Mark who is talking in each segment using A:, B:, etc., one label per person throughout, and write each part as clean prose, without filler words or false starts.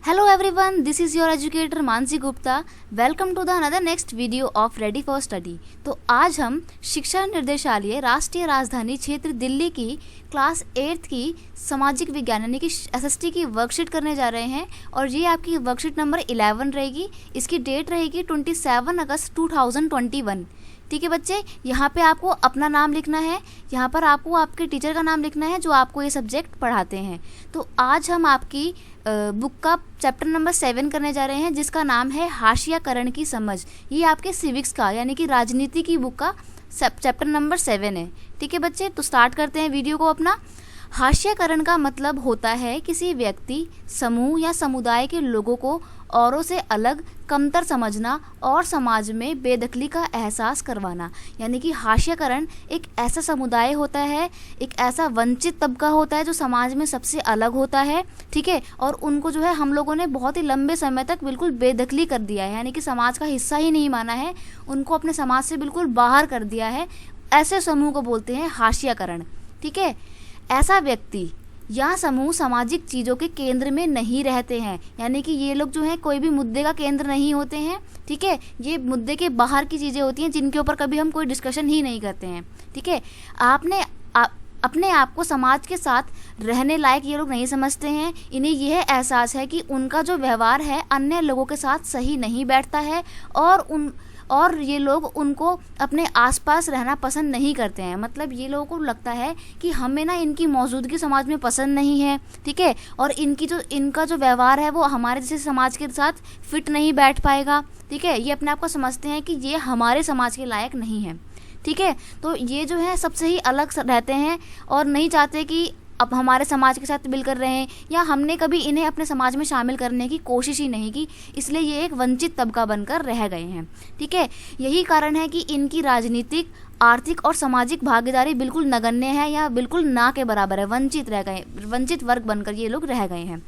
A: Hello everyone, this is your educator Mansi Gupta. Welcome to the another next video of ready for study. तो आज हम शिक्षा निर्देशालय राष्ट्रीय राजधानी क्षेत्र दिल्ली की क्लास 8th की सामाजिक विज्ञान यानी कि SST की वर्कशीट करने जा रहे हैं और ये आपकी वर्कशीट नंबर 11 रहेगी. इसकी डेट रहेगी 27 अगस्त 2021. ठीक है बच्चे, यहाँ पे आपको अपना नाम लिखना है, यहाँ पर आपको आपके टीचर का नाम लिखना है जो आपको ये सब्जेक्ट पढ़ाते हैं. तो आज हम आपकी बुक का चैप्टर नंबर 7 करने जा रहे हैं जिसका नाम है हाशियाकरण की समझ. ये आपके सिविक्स का यानी कि राजनीति की बुक का चैप्टर नंबर 7 है. ठीक है बच्चे, तो स्टार्ट करते हैं वीडियो को अपना. हाशियाकरण का मतलब होता है किसी व्यक्ति, समूह या समुदाय के लोगों को औरों से अलग, कमतर समझना और समाज में बेदखली का एहसास करवाना. यानी कि हाशियाकरण एक ऐसा समुदाय होता है, एक ऐसा वंचित तबका होता है जो समाज में सबसे अलग होता है. ठीक है, और उनको जो है हम लोगों ने बहुत ही लंबे समय तक बिल्कुल बेदखली कर दिया है, यानी कि समाज का हिस्सा ही नहीं माना है, उनको अपने समाज से बिल्कुल बाहर कर दिया है. ऐसे समूह को बोलते हैं हाशियाकरण. ठीक है, ऐसा व्यक्ति या समूह सामाजिक चीज़ों के केंद्र में नहीं रहते हैं, यानी कि ये लोग जो है कोई भी मुद्दे का केंद्र नहीं होते हैं. ठीक है, ये मुद्दे के बाहर की चीज़ें होती हैं जिनके ऊपर कभी हम कोई डिस्कशन ही नहीं करते हैं. ठीक है, अपने आप को समाज के साथ रहने लायक ये लोग नहीं समझते हैं. इन्हें यह एहसास है कि उनका जो व्यवहार है अन्य लोगों के साथ सही नहीं बैठता है और ये लोग उनको अपने आसपास रहना पसंद नहीं करते हैं. मतलब ये लोगों को लगता है कि हमें ना इनकी मौजूदगी समाज में पसंद नहीं है. ठीक है, और इनका जो व्यवहार है वो हमारे जैसे समाज के साथ फिट नहीं बैठ पाएगा. ठीक है, ये अपने आप को समझते हैं कि ये हमारे समाज के लायक नहीं है. ठीक है, तो ये जो है सबसे ही अलग रहते हैं और नहीं चाहते कि अब हमारे समाज के साथ मिलकर रहें, या हमने कभी इन्हें अपने समाज में शामिल करने की कोशिश ही नहीं की, इसलिए ये एक वंचित तबका बनकर रह गए हैं. ठीक है, यही कारण है कि इनकी राजनीतिक, आर्थिक और सामाजिक भागीदारी बिल्कुल नगण्य है या बिल्कुल ना के बराबर है. वंचित वर्ग बनकर ये लोग रह गए हैं.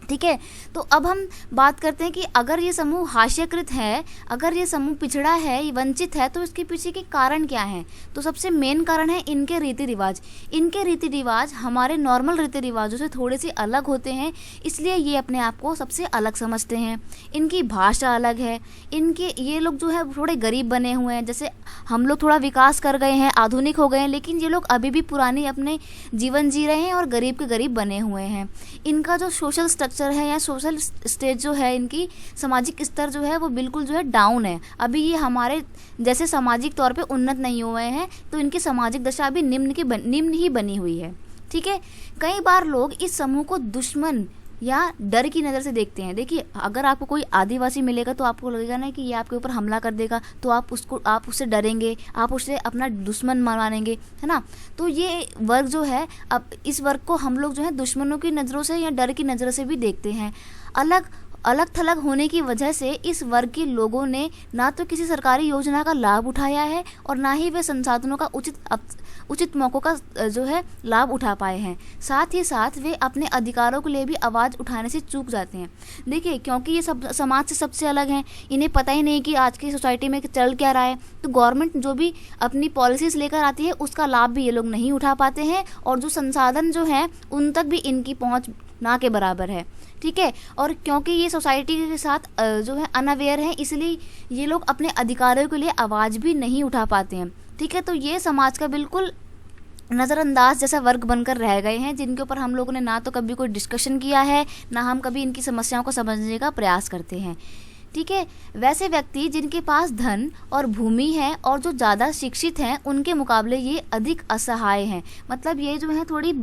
A: ठीक है, तो अब हम बात करते हैं कि अगर ये समूह हाशियाकृत है, अगर ये समूह पिछड़ा है, वंचित है, तो इसके पीछे के कारण क्या हैं. तो सबसे मेन कारण है इनके रीति रिवाज. इनके रीति रिवाज हमारे नॉर्मल रीति रिवाजों से थोड़े से अलग होते हैं, इसलिए ये अपने आप को सबसे अलग समझते हैं. इनकी भाषा अलग है. ये लोग जो है थोड़े गरीब बने हुए हैं. जैसे हम लोग थोड़ा विकास कर गए हैं, आधुनिक हो गए हैं, लेकिन ये लोग अभी भी पुरानी अपने जीवन जी रहे हैं और गरीब के गरीब बने हुए हैं. इनका जो सोशल स्ट्रक्चर है या सोशल स्टेज जो है, इनकी सामाजिक स्तर जो है वो बिल्कुल जो है डाउन है. अभी ये हमारे जैसे सामाजिक तौर पे उन्नत नहीं हुए हैं, तो इनकी सामाजिक दशा अभी निम्न ही बनी हुई है. ठीक है, कई बार लोग इस समूह को दुश्मन या डर की नज़र से देखते हैं. देखिए, अगर आपको कोई आदिवासी मिलेगा तो आपको लगेगा ना कि ये आपके ऊपर हमला कर देगा, तो आप उससे डरेंगे, आप उससे अपना दुश्मन मानेंगे, है ना. तो ये वर्ग जो है, अब इस वर्ग को हम लोग जो है दुश्मनों की नज़रों से या डर की नज़रों से भी देखते हैं. अलग थलग होने की वजह से इस वर्ग के लोगों ने ना तो किसी सरकारी योजना का लाभ उठाया है और ना ही वे संसाधनों का उचित मौक़ों का जो है लाभ उठा पाए हैं. साथ ही साथ वे अपने अधिकारों के लिए भी आवाज़ उठाने से चूक जाते हैं. देखिए, क्योंकि ये सब समाज से सबसे अलग हैं, इन्हें पता ही नहीं कि आज की सोसाइटी में चल क्या रहा है, तो गवर्नमेंट जो भी अपनी पॉलिसीज़ लेकर आती है उसका लाभ भी ये लोग नहीं उठा पाते हैं, और जो संसाधन जो हैं उन तक भी इनकी पहुँच ना के बराबर है. ठीक है, और क्योंकि ये सोसाइटी के साथ जो है अनअवेयर है, इसलिए ये लोग अपने अधिकारों के लिए आवाज़ भी नहीं उठा पाते हैं. ठीक है, तो ये समाज का बिल्कुल नज़रअंदाज जैसा वर्ग बनकर रह गए हैं, जिनके ऊपर हम लोगों ने ना तो कभी कोई डिस्कशन किया है, ना हम कभी इनकी समस्याओं को समझने का प्रयास करते हैं. ठीक है, वैसे व्यक्ति जिनके पास धन और भूमि है और जो ज़्यादा शिक्षित हैं, उनके मुकाबले ये अधिक असहाय हैं. मतलब ये जो है थोड़ी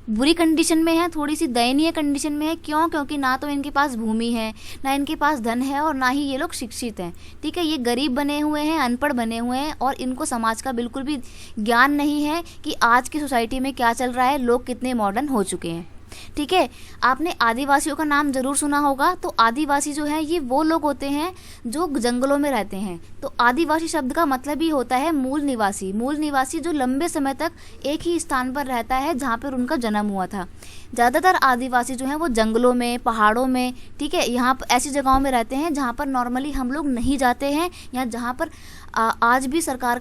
A: बुरी कंडीशन में है, थोड़ी सी दयनीय कंडीशन में है. क्योंकि ना तो इनके पास भूमि है, ना इनके पास धन है, और ना ही ये लोग शिक्षित हैं. ठीक है, ये गरीब बने हुए हैं, अनपढ़ बने हुए हैं, और इनको समाज का बिल्कुल भी ज्ञान नहीं है कि आज की सोसाइटी में क्या चल रहा है, लोग कितने मॉडर्न हो चुके हैं. ठीक है, आपने आदिवासियों का नाम जरूर सुना होगा. तो आदिवासी जो है ये वो लोग होते हैं जो जंगलों में रहते हैं. तो आदिवासी शब्द का मतलब ही होता है मूल निवासी जो लंबे समय तक एक ही स्थान पर रहता है जहाँ पर उनका जन्म हुआ था. ज़्यादातर आदिवासी जो हैं वो जंगलों में, पहाड़ों में, ठीक है, यहाँ ऐसी जगहों में रहते हैं जहाँ पर नॉर्मली हम लोग नहीं जाते हैं, या जहाँ पर आज भी सरकार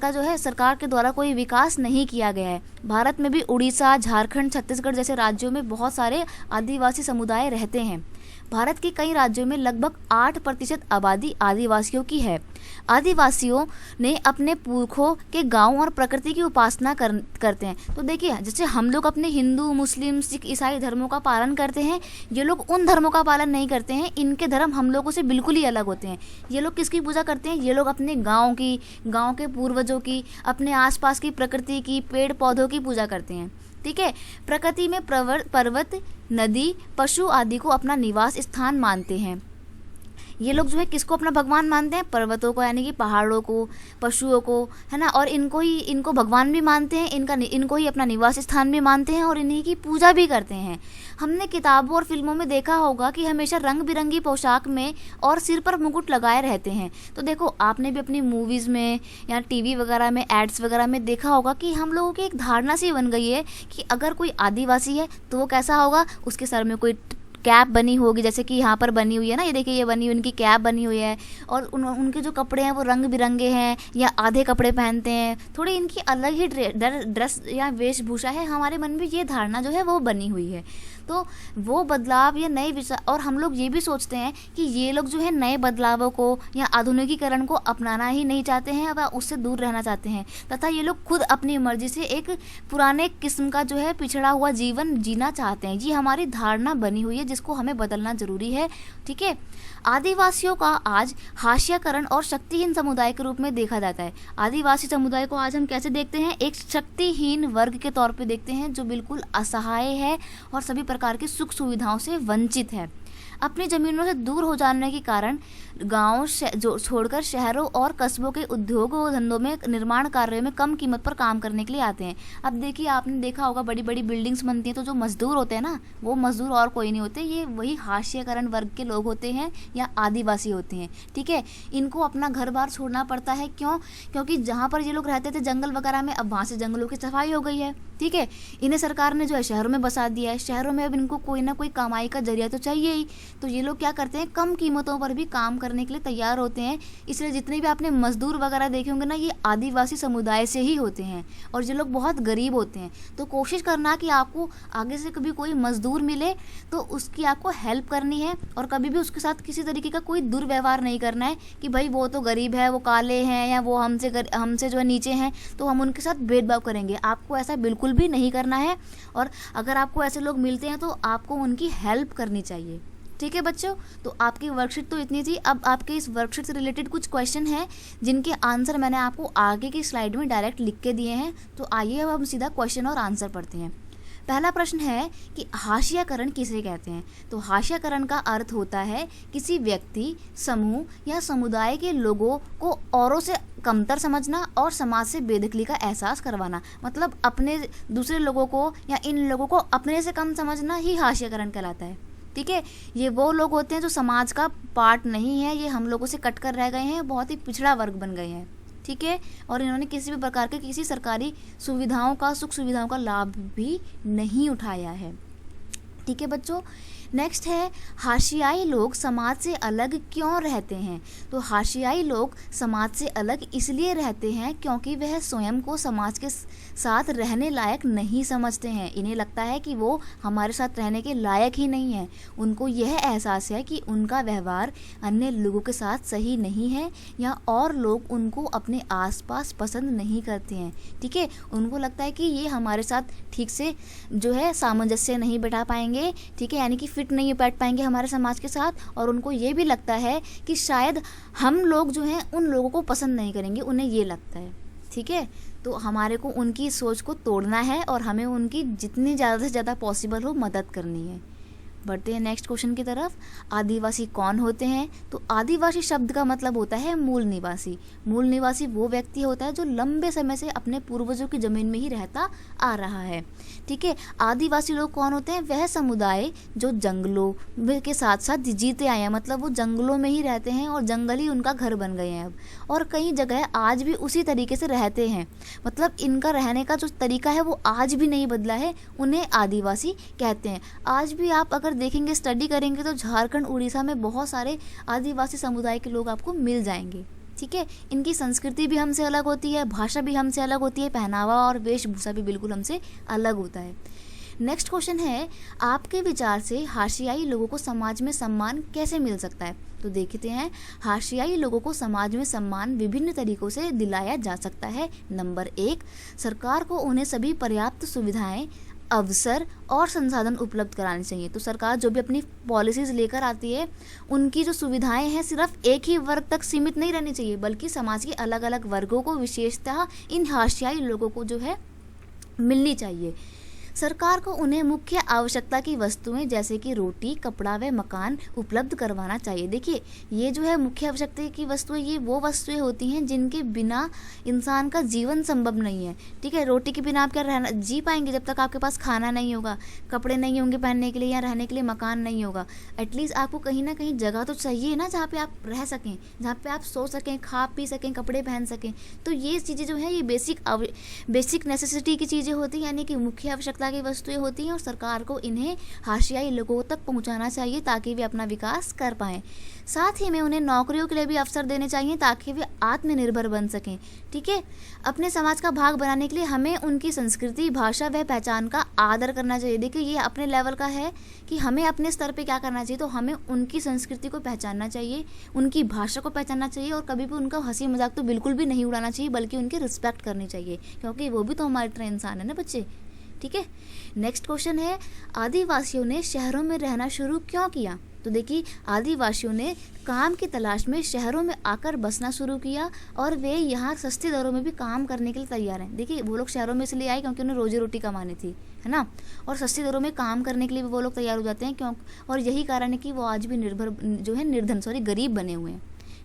A: के द्वारा कोई विकास नहीं किया गया है. भारत में भी उड़ीसा, झारखंड, छत्तीसगढ़ जैसे राज्यों में बहुत सारे आदिवासी समुदाय रहते हैं. भारत के कई राज्यों में लगभग 8% आबादी आदिवासियों की है। आदिवासियों ने अपने पुरखों के गांव और प्रकृति की उपासना करते हैं। तो देखिए, जैसे हम लोग अपने हिंदू, मुस्लिम, सिख, ईसाई धर्मों का पालन करते हैं, ये लोग उन धर्मों का पालन नहीं करते हैं। इनके धर्म हम लोगों से बिल्कुल ही अलग होते हैं। ये लोग किसकी पूजा करते हैं? ये लोग अपने गाँव की, गाँव के पूर्वजों की, अपने आसपास की प्रकृति की, पेड़ पौधों की पूजा करते हैं। ठीक है। प्रकृति में पर्वत, नदी, पशु आदि को अपना निवास स्थान मानते हैं। ये लोग जो है किसको अपना भगवान मानते हैं? पर्वतों को, यानी कि पहाड़ों को, पशुओं को, है ना। और इनको भगवान भी मानते हैं, इनको ही अपना निवास स्थान भी मानते हैं और इन्हीं की पूजा भी करते हैं। हमने किताबों और फिल्मों में देखा होगा कि हमेशा रंग बिरंगी पोशाक में और सिर पर मुकुट लगाए रहते हैं। तो देखो, आपने भी अपनी मूवीज़ में या टीवी वगैरह में, एड्स वगैरह में देखा होगा कि हम लोगों की एक धारणा सी बन गई है कि अगर कोई आदिवासी है तो वो कैसा होगा, उसके सर में कोई कैप बनी होगी, जैसे कि यहाँ पर बनी हुई है ना, ये देखिए, ये बनी हुई उनकी कैप बनी हुई है। और उनके जो कपड़े हैं वो रंग बिरंगे हैं या आधे कपड़े पहनते हैं, थोड़ी इनकी अलग ही ड्रेस या वेशभूषा है। हमारे मन में ये धारणा जो है वो बनी हुई है। तो वो बदलाव या नए विचार, और हम लोग ये भी सोचते हैं कि ये लोग जो है नए बदलावों को या आधुनिकीकरण को अपनाना ही नहीं चाहते हैं व उससे दूर रहना चाहते हैं, तथा ये लोग खुद अपनी मर्जी से एक पुराने किस्म का जो है पिछड़ा हुआ जीवन जीना चाहते हैं। ये हमारी धारणा बनी हुई है जिसको हमें बदलना जरूरी है। ठीक है। आदिवासियों का आज हाशियाकरण और शक्तिहीन समुदाय के रूप में देखा जाता है। आदिवासी समुदाय को आज हम कैसे देखते हैं? एक शक्तिहीन वर्ग के तौर पे देखते हैं, जो बिल्कुल असहाय है और सभी प्रकार की सुख सुविधाओं से वंचित है। अपनी ज़मीनों से दूर हो जाने के कारण गाँव जो छोड़कर शहरों और कस्बों के उद्योगों और धंधों में, निर्माण कार्यों में कम कीमत पर काम करने के लिए आते हैं। अब देखिए, आपने देखा होगा बड़ी बड़ी बिल्डिंग्स बनती हैं तो जो मजदूर होते हैं ना, वो मजदूर और कोई नहीं होते, ये वही हाशियाकरण वर्ग के लोग होते हैं या आदिवासी होते हैं। ठीक है। इनको अपना घर बार छोड़ना पड़ता है। क्यों? क्योंकि जहाँ पर ये लोग रहते थे जंगल वगैरह में, अब वहाँ से जंगलों की सफाई हो गई है। ठीक है। इन्हें सरकार ने जो है शहरों में बसा दिया है। शहरों में अब इनको कोई ना कोई कमाई का जरिया तो चाहिए ही, तो ये लोग क्या करते हैं, कम कीमतों पर भी काम करने के लिए तैयार होते हैं। इसलिए जितने भी आपने मजदूर वगैरह देखे होंगे ना, ये आदिवासी समुदाय से ही होते हैं और ये लोग बहुत गरीब होते हैं। तो कोशिश करना कि आपको आगे से कभी कोई मजदूर मिले तो उसकी आपको हेल्प करनी है और कभी भी उसके साथ किसी तरीके का कोई दुर्व्यवहार नहीं करना है कि भाई वो तो गरीब है, वो काले हैं या वो हमसे जो है नीचे हैं तो हम उनके साथ भेदभाव करेंगे। आपको ऐसा बिल्कुल भी नहीं करना है और अगर आपको ऐसे लोग मिलते हैं तो आपको उनकी हेल्प करनी चाहिए। ठीक है बच्चों, तो आपकी वर्कशीट तो इतनी थी। अब आपके इस वर्कशीट से रिलेटेड कुछ क्वेश्चन हैं जिनके आंसर मैंने आपको आगे की स्लाइड में डायरेक्ट लिख के दिए हैं। तो आइए अब हम सीधा क्वेश्चन और आंसर पढ़ते हैं। पहला प्रश्न है कि हाशियाकरण किसे कहते हैं? तो हाशियाकरण का अर्थ होता है किसी व्यक्ति, समूह या समुदाय के लोगों को औरों से कमतर समझना और समाज से बेदखली का एहसास करवाना। मतलब अपने दूसरे लोगों को या इन लोगों को अपने से कम समझना ही हाशियाकरण कहलाता है। ठीक है। ये वो लोग होते हैं जो समाज का पार्ट नहीं है, ये हम लोगों से कट कर रह गए हैं, बहुत ही पिछड़ा वर्ग बन गए हैं। ठीक है। और इन्होंने किसी भी प्रकार के किसी सरकारी सुविधाओं का, सुख सुविधाओं का लाभ भी नहीं उठाया है। ठीक है बच्चों। नेक्स्ट है, हाशियाई लोग समाज से अलग क्यों रहते हैं? तो हाशियाई लोग समाज से अलग इसलिए रहते हैं क्योंकि वह स्वयं को समाज के साथ रहने लायक नहीं समझते हैं। इन्हें लगता है कि वो हमारे साथ रहने के लायक ही नहीं है। उनको यह एहसास है कि उनका व्यवहार अन्य लोगों के साथ सही नहीं है या और लोग उनको अपने आसपास पसंद नहीं करते हैं। ठीक है। उनको लगता है कि ये हमारे साथ ठीक से जो है सामंजस्य नहीं बैठा पाएंगे। ठीक है। यानी कि फिट नहीं बैठ पाएंगे हमारे समाज के साथ, और उनको ये भी लगता है कि शायद हम लोग जो हैं उन लोगों को पसंद नहीं करेंगे, उन्हें ये लगता है। ठीक है। तो हमारे को उनकी सोच को तोड़ना है और हमें उनकी जितनी ज़्यादा से ज़्यादा पॉसिबल हो मदद करनी है। बढ़ते हैं नेक्स्ट क्वेश्चन की तरफ। आदिवासी कौन होते हैं? तो आदिवासी शब्द का मतलब होता है मूल निवासी। मूल निवासी वो व्यक्ति होता है जो लंबे समय से अपने पूर्वजों की ज़मीन में ही रहता आ रहा है। ठीक है। आदिवासी लोग कौन होते हैं? वह समुदाय जो जंगलों के साथ साथ जीते आए हैं, मतलब वो जंगलों में ही रहते हैं और जंगल ही उनका घर बन गए हैं अब, और कई जगह आज भी उसी तरीके से रहते हैं। मतलब इनका रहने का जो तरीका है वो आज भी नहीं बदला है, उन्हें आदिवासी कहते हैं। आज भी आप अगर देखेंगे, स्टडी करेंगे तो झारखंड, उड़ीसा में बहुत सारे आदिवासी समुदाय के लोग आपको मिल जाएंगे। ठीक है। इनकी संस्कृति भी हमसे अलग होती है, भाषा भी हमसे अलग होती है, पहनावा और वेशभूषा भी बिल्कुल हमसे अलग होता है। नेक्स्ट क्वेश्चन है, आपके विचार से हाशियाई लोगों को समाज में सम्मान कैसे मिल सकता है? तो देखते हैं, हाशियाई लोगों को समाज में सम्मान विभिन्न तरीकों से दिलाया जा सकता है। नंबर 1, सरकार को उन्हें सभी पर्याप्त सुविधाएं, अवसर और संसाधन उपलब्ध कराने चाहिए। तो सरकार जो भी अपनी पॉलिसीज लेकर आती है, उनकी जो सुविधाएं हैं सिर्फ एक ही वर्ग तक सीमित नहीं रहनी चाहिए, बल्कि समाज के अलग अलग वर्गों को, विशेषतः इन हाशियाई लोगों को जो है मिलनी चाहिए। सरकार को उन्हें मुख्य आवश्यकता की वस्तुएं जैसे कि रोटी, कपड़ा व मकान उपलब्ध करवाना चाहिए। देखिए, ये जो है मुख्य आवश्यकता की वस्तुएं, ये वो वस्तुएं होती हैं जिनके बिना इंसान का जीवन संभव नहीं है। ठीक है, रोटी के बिना आप क्या जी पाएंगे जब तक आपके पास खाना नहीं होगा, कपड़े नहीं होंगे पहनने के लिए या रहने के लिए मकान नहीं होगा। एटलीस्ट आपको कहीं ना कहीं जगह तो चाहिए ना जहाँ पे आप रह सकें, जहाँ पे आप सो सकें, खा पी सकें, कपड़े पहन सकें। तो ये चीज़ें जो है ये बेसिक नेसेसिटी की चीज़ें होती हैं, यानी कि मुख्य आवश्यकता की वस्तुएं होती हैं, और सरकार को इन्हें हाशियाई लोगों तक पहुंचाना चाहिए ताकि वे अपना विकास कर पाएं। साथ ही में उन्हें नौकरियों के लिए भी अवसर देने चाहिए ताकि वे आत्मनिर्भर बन सकें। ठीक है, अपने समाज का भाग बनाने के लिए हमें उनकी संस्कृति, भाषा व पहचान का आदर करना चाहिए। देखिए, ये अपने लेवल का है कि हमें अपने स्तर पे क्या करना चाहिए, तो हमें उनकी संस्कृति को पहचानना चाहिए, उनकी भाषा को पहचानना चाहिए, और कभी भी उनका हंसी मजाक तो बिल्कुल भी नहीं उड़ाना चाहिए, बल्कि उनकी रिस्पेक्ट करनी चाहिए, क्योंकि वो भी तो हमारी तरह इंसान है ना बच्चे। ठीक है, नेक्स्ट क्वेश्चन है, आदिवासियों ने शहरों में रहना शुरू क्यों किया? तो देखिए, आदिवासियों ने काम की तलाश में शहरों में आकर बसना शुरू किया, और वे यहाँ सस्ती दरों में भी काम करने के लिए तैयार हैं। देखिए, वो लोग शहरों में इसलिए आए क्योंकि उन्हें रोजी रोटी कमानी थी, है ना, और सस्ती दरों में काम करने के लिए भी वो लोग तैयार हो जाते हैं, क्यों, और यही कारण है कि वो आज भी गरीब बने हुए हैं।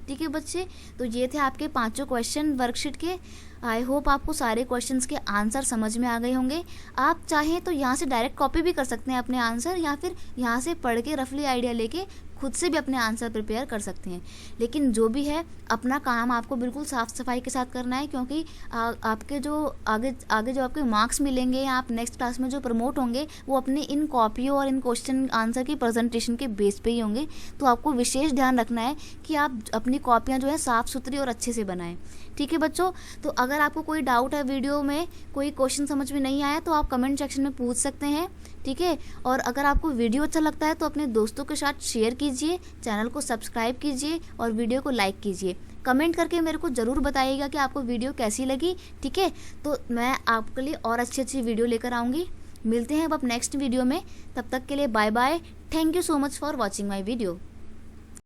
A: ठीक है बच्चे, तो ये थे आपके 5 क्वेश्चन वर्कशीट के। आई होप आपको सारे क्वेश्चंस के आंसर समझ में आ गए होंगे। आप चाहें तो यहाँ से डायरेक्ट कॉपी भी कर सकते हैं अपने आंसर, या फिर यहाँ से पढ़ के रफली आइडिया लेके खुद से भी अपने आंसर प्रिपेयर कर सकते हैं। लेकिन जो भी है, अपना काम आपको बिल्कुल साफ़ सफाई के साथ करना है, क्योंकि आपके जो आगे जो आपके मार्क्स मिलेंगे या आप नेक्स्ट क्लास में जो प्रमोट होंगे, वो अपने इन कॉपियों और इन क्वेश्चन आंसर की प्रेजेंटेशन के बेस पे ही होंगे। तो आपको विशेष ध्यान रखना है कि आप अपनी कॉपियाँ जो है साफ़ सुथरी और अच्छे से बनाएं। ठीक है बच्चों, तो अगर आपको कोई डाउट है, वीडियो में कोई क्वेश्चन समझ में नहीं आया, तो आप कमेंट सेक्शन में पूछ सकते हैं। ठीक है, और अगर आपको वीडियो अच्छा लगता है तो अपने दोस्तों के साथ शेयर कीजिए, चैनल को सब्सक्राइब कीजिए और वीडियो को लाइक कीजिए। कमेंट करके मेरे को ज़रूर बताइएगा कि आपको वीडियो कैसी लगी। ठीक है, तो मैं आपके लिए और अच्छी वीडियो लेकर आऊँगी। मिलते हैं अब नेक्स्ट वीडियो में, तब तक के लिए bye bye. Thank you so much for watching my video.